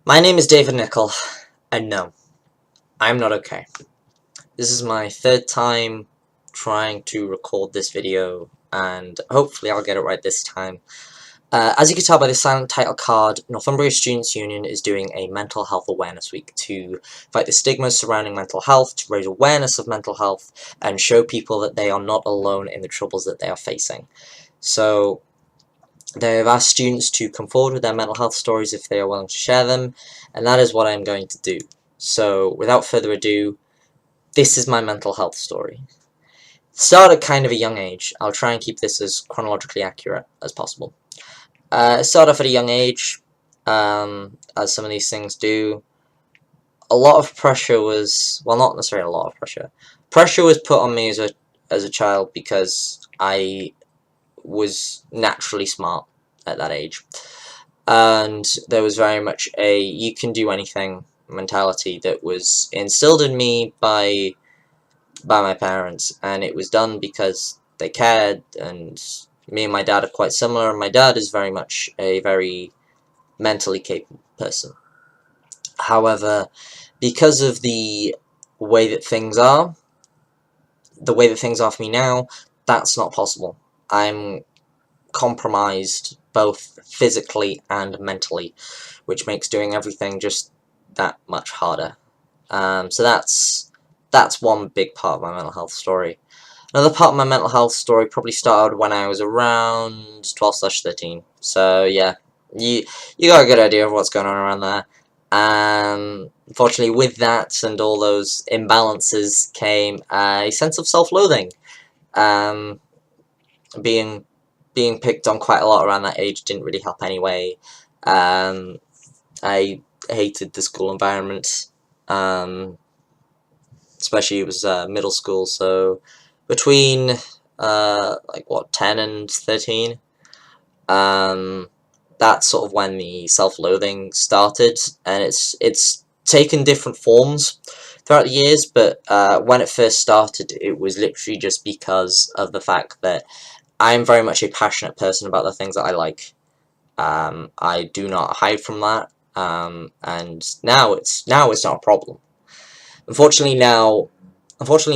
My name is David Nicol, and no, I'm not okay. This is my third time trying to record this video, and hopefully I'll get it right this time. As you can tell by the silent title card, Northumbria Students' Union is doing a Mental Health Awareness Week to fight the stigmas surrounding mental health, to raise awareness of mental health, and show people that they are not alone in the troubles that they are facing. So, they have asked students to come forward with their mental health stories if they are willing to share them, and that is what I am going to do. So, without further ado, this is my mental health story. Started at kind of a young age. I'll try and keep this as chronologically accurate as possible. Started off at a young age, as some of these things do. A lot of pressure was, well, not necessarily a lot of pressure. Pressure was put on me as a child because I was naturally smart at that age. And there was very much a you can do anything mentality that was instilled in me by my parents, and it was done because they cared, and me and my dad are quite similar. My dad is very much a very mentally capable person. However, because of way that things are, the way that things are for me now, that's not possible. I'm compromised both physically and mentally, which makes doing everything just that much harder. So that's one big part of my mental health story. Another part of my mental health story probably started when I was around 12/13. So yeah, you got a good idea of what's going on around there. Unfortunately, with that and all those imbalances came a sense of self-loathing. Um, being being picked on quite a lot around that age didn't really help anyway. I hated the school environment, especially it was middle school, so between like what, 10 and 13, that's sort of when the self-loathing started, and it's taken different forms throughout the years, but when it first started, it was literally just because of the fact that I am very much a passionate person about the things that I like. I do not hide from that, and now it's not a problem. Unfortunately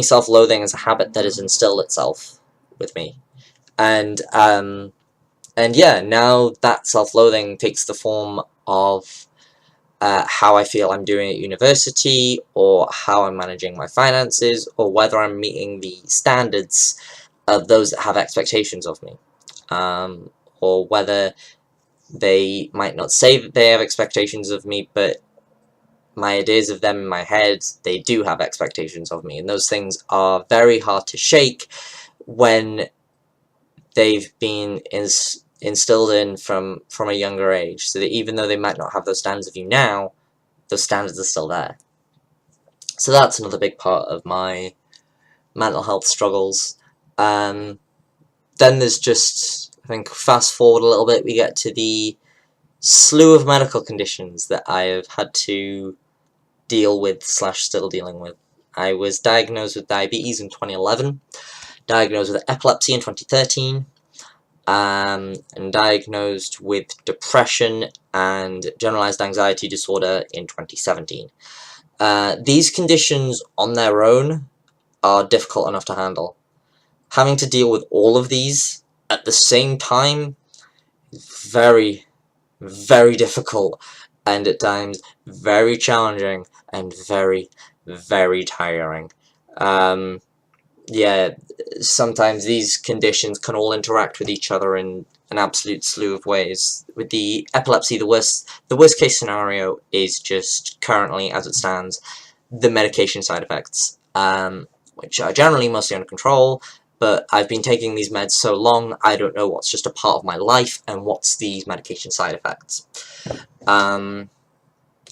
self-loathing is a habit that has instilled itself with me, and yeah, now that self-loathing takes the form of how I feel I'm doing at university, or how I'm managing my finances, or whether I'm meeting the standards of those that have expectations of me, or whether they might not say that they have expectations of me, but my ideas of them in my head, they do have expectations of me, and those things are very hard to shake when they've been instilled in from a younger age, so that even though they might not have those standards of you now, those standards are still there. So that's another big part of my mental health struggles. Then there's just, I think, fast forward a little bit, we get to the slew of medical conditions that I have had to deal with / still dealing with. I was diagnosed with diabetes in 2011, diagnosed with epilepsy in 2013, and diagnosed with depression and generalized anxiety disorder in 2017. These conditions on their own are difficult enough to handle. Having to deal with all of these at the same time is very, very difficult, and at times very challenging and very, very tiring. Yeah, sometimes these conditions can all interact with each other in an absolute slew of ways. With the epilepsy, the worst case scenario is just currently, as it stands, the medication side effects, which are generally mostly under control, but I've been taking these meds so long, I don't know what's just a part of my life and what's these medication side effects. I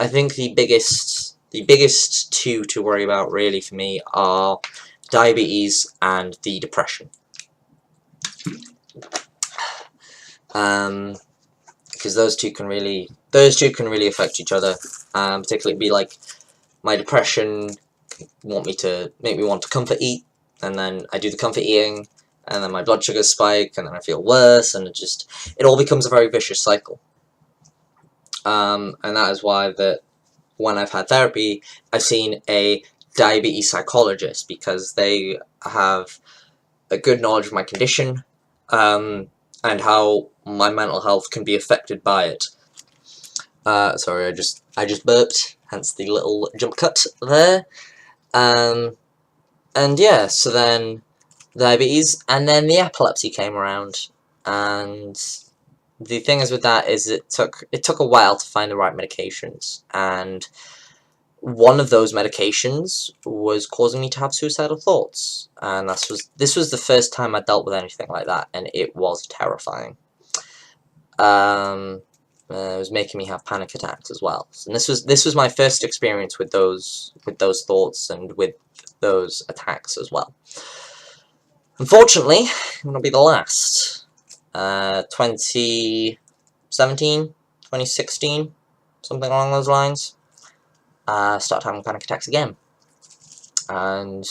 think the biggest two to worry about really for me are diabetes and the depression. Because those two can really affect each other. Particularly be like, my depression make me want to comfort eat, and then I do the comfort eating, and then my blood sugars spike, and then I feel worse, and it all becomes a very vicious cycle. and that is why that when I've had therapy, I've seen a diabetes psychologist, because they have a good knowledge of my condition, and how my mental health can be affected by it. Sorry, I just burped, hence the little jump cut there. And yeah, so then diabetes, and then the epilepsy came around, and the thing is with that is it took a while to find the right medications, and one of those medications was causing me to have suicidal thoughts, and this was the first time I dealt with anything like that, and it was terrifying. It was making me have panic attacks as well, and this was my first experience with those thoughts and with those attacks as well. Unfortunately, it will be the last. 2017, 2016, something along those lines. Started having panic attacks again, and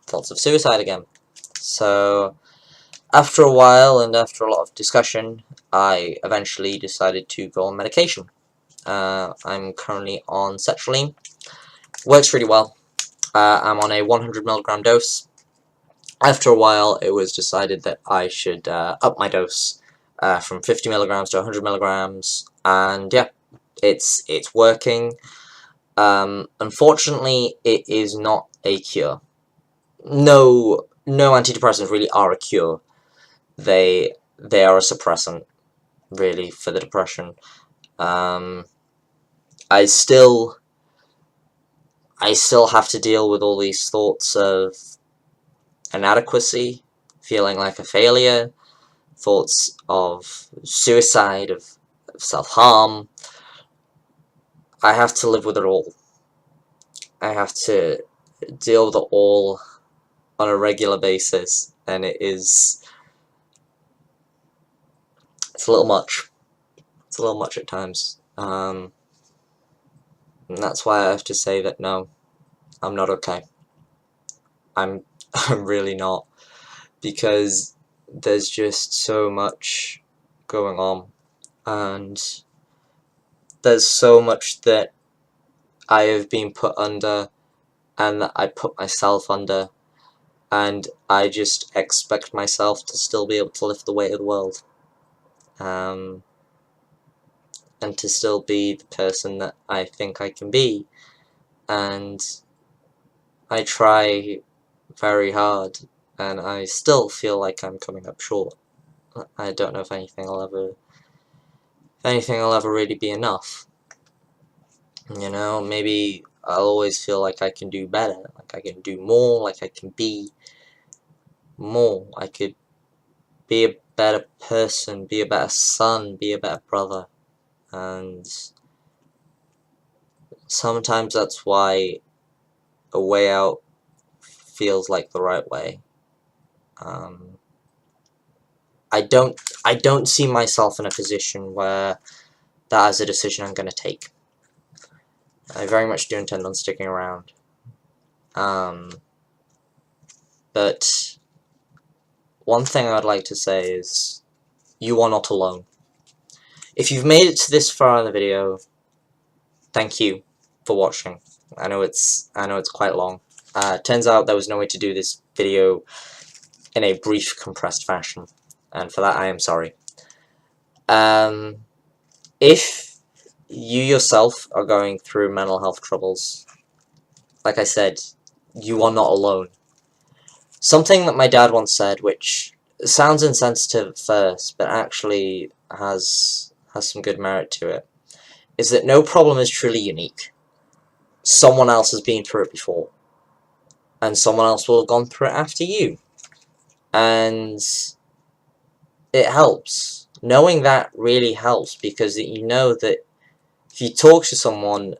thoughts of suicide again. So, after a while, and after a lot of discussion, I eventually decided to go on medication. I'm currently on sertraline. Works really well. I'm on a 100mg dose. After a while, it was decided that I should up my dose from 50mg to 100mg, and yeah, it's working. Unfortunately, it is not a cure. No antidepressants really are a cure. They are a suppressant, really, for the depression. I still have to deal with all these thoughts of inadequacy, feeling like a failure, thoughts of suicide, of self-harm. I have to live with it all. I have to deal with it all on a regular basis, and it's a little much. It's a little much at times. And that's why I have to say that no, I'm not okay. I'm really not, because there's just so much going on, and there's so much that I have been put under, and that I put myself under, and I just expect myself to still be able to lift the weight of the world, and to still be the person that I think I can be, and I try very hard, and I still feel like I'm coming up short. I don't know if anything will ever really be enough. You know, maybe I'll always feel like I can do better, like I can do more, like I can be more. I could be a better person, be a better son, be a better brother, and sometimes that's why a way out feels like the right way. I don't see myself in a position where that is a decision I'm going to take. I very much do intend on sticking around. But one thing I would like to say is, you are not alone. If you've made it to this far in the video, thank you for watching. I know it's quite long. Turns out there was no way to do this video in a brief, compressed fashion, and for that I am sorry. If you yourself are going through mental health troubles, like I said, you are not alone. Something that my dad once said, which sounds insensitive at first, but actually has some good merit to it, is that no problem is truly unique. Someone else has been through it before, and someone else will have gone through it after you. And it helps. Knowing that really helps, because you know that if you talk to someone,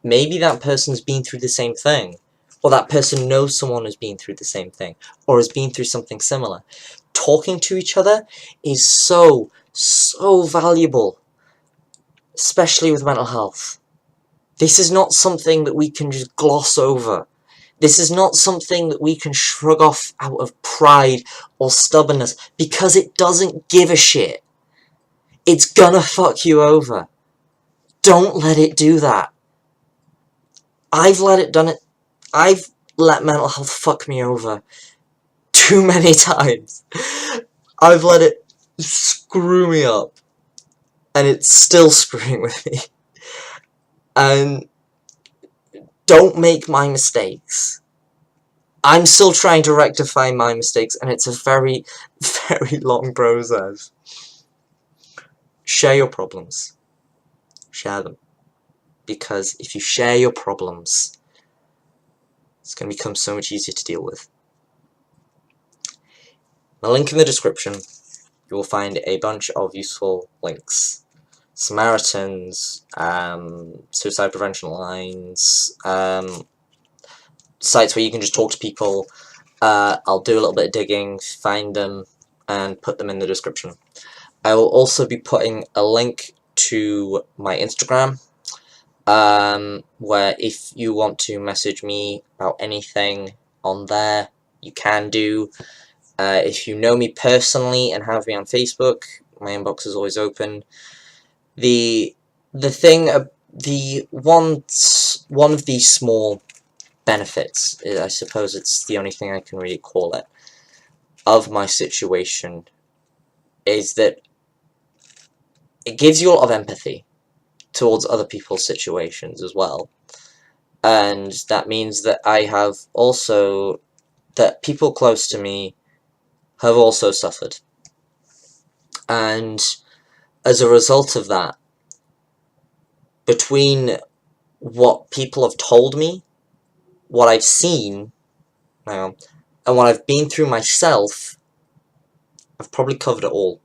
maybe that person's been through the same thing, or that person knows someone who's been through the same thing, or has been through something similar. Talking to each other is so valuable, especially with mental health. This is not something that we can just gloss over. This is not something that we can shrug off out of pride or stubbornness, because it doesn't give a shit. It's gonna fuck you over. Don't let it do that. I've let mental health fuck me over too many times. I've let it screw me up, and it's still screwing with me. And don't make my mistakes. I'm still trying to rectify my mistakes, and it's a very, very long process. Share your problems. Share them. Because if you share your problems, it's going to become so much easier to deal with. The link in the description, you will find a bunch of useful links. Samaritans, suicide prevention lines, sites where you can just talk to people. I'll do a little bit of digging, find them, and put them in the description. I will also be putting a link to my Instagram, where if you want to message me about anything on there, you can do. If you know me personally and have me on Facebook, my inbox is always open. The one of the small benefits, I suppose it's the only thing I can really call it, of my situation, is that it gives you a lot of empathy towards other people's situations as well. And that means that that people close to me have also suffered. And as a result of that, between what people have told me, what I've seen, and what I've been through myself, I've probably covered it all.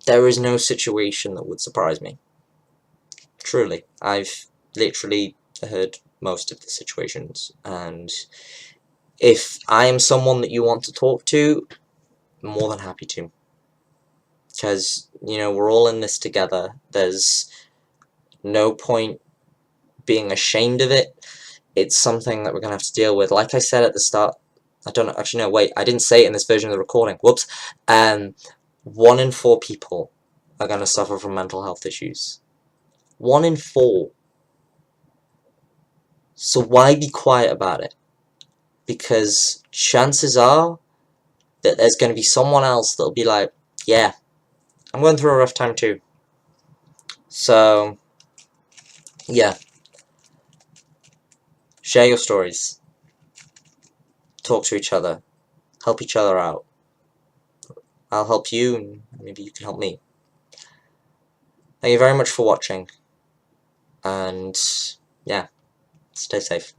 There is no situation that would surprise me. Truly. I've literally heard most of the situations, and if I am someone that you want to talk to, I'm more than happy to. Because, we're all in this together. There's no point being ashamed of it. It's something that we're going to have to deal with. Like I said at the start, I don't know, actually no, wait, I didn't say it in this version of the recording, whoops. 1 in 4 people are going to suffer from mental health issues. 1 in 4. So why be quiet about it? Because chances are that there's going to be someone else that'll be like, yeah, I'm going through a rough time too. So, yeah. Share your stories. Talk to each other. Help each other out. I'll help you, and maybe you can help me. Thank you very much for watching. And, yeah, stay safe.